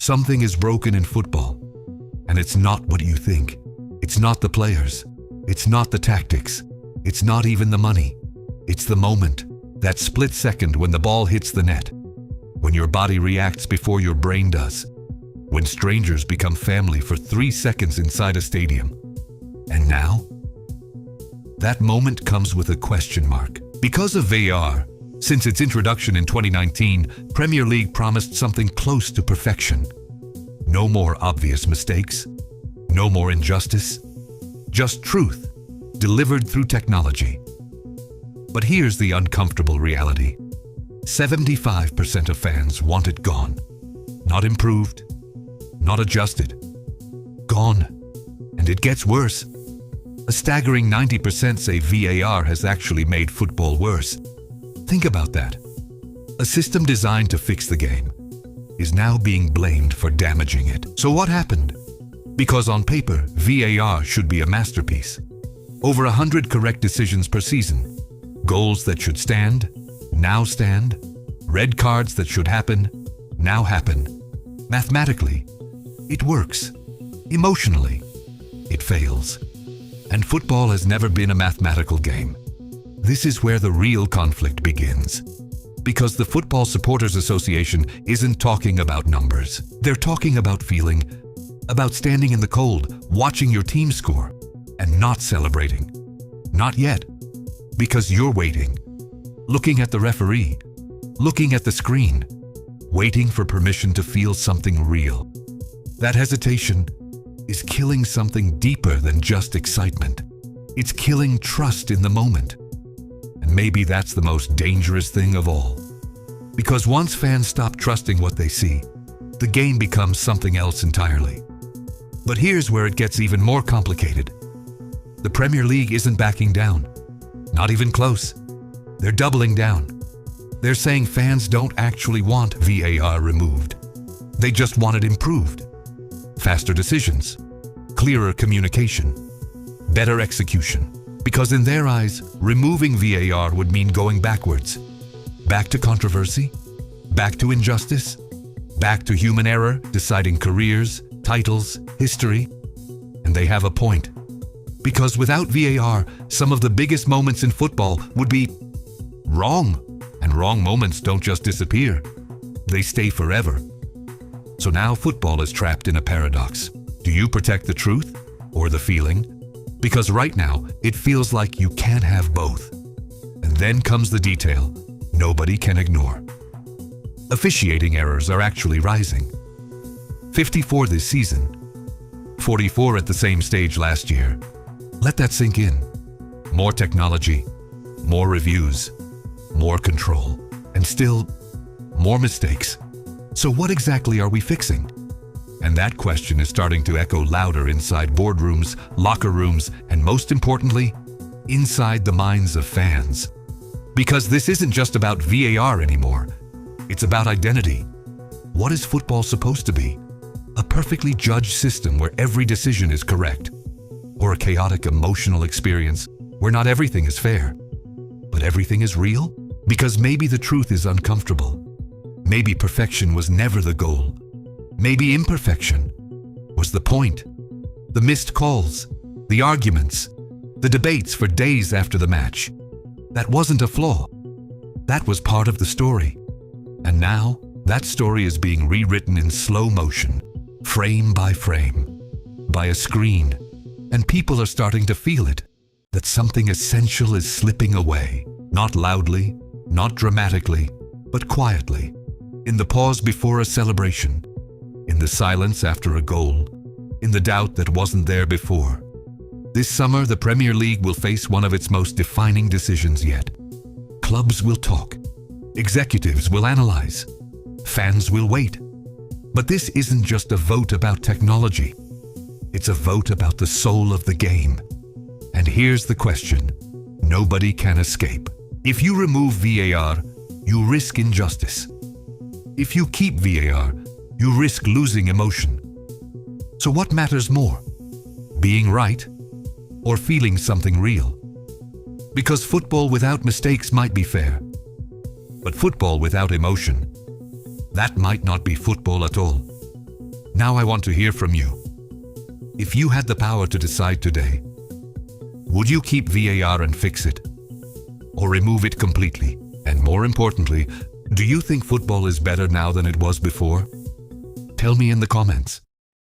Something is broken in football, and it's not what you think. It's not the players. It's not the tactics. It's not even the money. It's the moment, that split second when the ball hits the net, when your body reacts before your brain does, when strangers become family for 3 seconds inside a stadium. And now, that moment comes with a question mark. Because of VAR, since its introduction in 2019, Premier League promised something close to perfection. No more obvious mistakes, no more injustice, just truth, delivered through technology. But here's the uncomfortable reality. 75% of fans want it gone. Not improved, not adjusted. Gone. And it gets worse. A staggering 90% say VAR has actually made football worse. Think about that. A system designed to fix the game is now being blamed for damaging it. So what happened? Because on paper, VAR should be a masterpiece. Over 100 correct decisions per season. Goals that should stand, now stand. Red cards that should happen, now happen. Mathematically, it works. Emotionally, it fails. And football has never been a mathematical game. This is where the real conflict begins. Because the Football Supporters Association isn't talking about numbers. They're talking about feeling, about standing in the cold, watching your team score, and not celebrating. Not yet. Because you're waiting, looking at the referee, looking at the screen, waiting for permission to feel something real. That hesitation is killing something deeper than just excitement. It's killing trust in the moment. And maybe that's the most dangerous thing of all. Because once fans stop trusting what they see, the game becomes something else entirely. But here's where it gets even more complicated. The Premier League isn't backing down. Not even close. They're doubling down. They're saying fans don't actually want VAR removed. They just want it improved. Faster decisions, clearer communication, better execution. Because in their eyes, removing VAR would mean going backwards. Back to controversy, back to injustice, back to human error, deciding careers, titles, history. And they have a point. Because without VAR, some of the biggest moments in football would be wrong. And wrong moments don't just disappear. They stay forever. So now football is trapped in a paradox. Do you protect the truth or the feeling? Because right now, it feels like you can't have both. And then comes the detail nobody can ignore. Officiating errors are actually rising. 54 this season, 44 at the same stage last year. Let that sink in. More technology, more reviews, more control, and still more mistakes. So what exactly are we fixing? And that question is starting to echo louder inside boardrooms, locker rooms, and most importantly, inside the minds of fans. Because this isn't just about VAR anymore. It's about identity. What is football supposed to be? A perfectly judged system where every decision is correct? Or a chaotic emotional experience where not everything is fair, but everything is real? Because maybe the truth is uncomfortable. Maybe perfection was never the goal. Maybe imperfection was the point. The missed calls, the arguments, the debates for days after the match. That wasn't a flaw. That was part of the story. And now, that story is being rewritten in slow motion, frame by frame, by a screen. And people are starting to feel it, that something essential is slipping away. Not loudly, not dramatically, but quietly. In the pause before a celebration. In the silence after a goal, in the doubt that wasn't there before. This summer, the Premier League will face one of its most defining decisions yet. Clubs will talk, executives will analyze, fans will wait. But this isn't just a vote about technology. It's a vote about the soul of the game. And here's the question nobody can escape. If you remove VAR, you risk injustice. If you keep VAR, you risk losing emotion. So what matters more? Being right or feeling something real? Because football without mistakes might be fair, but football without emotion, that might not be football at all. Now I want to hear from you. If you had the power to decide today, would you keep VAR and fix it? Or remove it completely? And more importantly, do you think football is better now than it was before? Tell me in the comments.